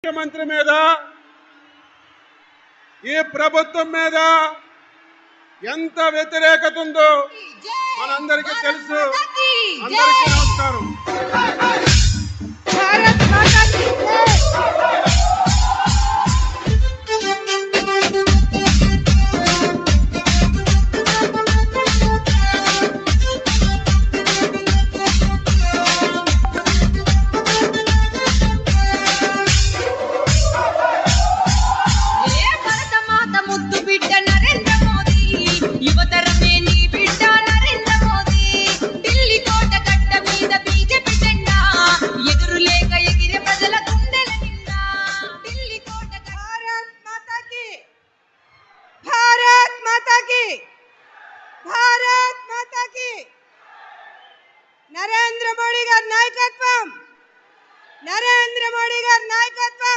ముఖ్యమంత్రి మీద ఈ ప్రభుత్వం మీద ఎంత వ్యతిరేకత ఉందో మనందరికీ తెలుసు. అందరికీ నమస్కారం.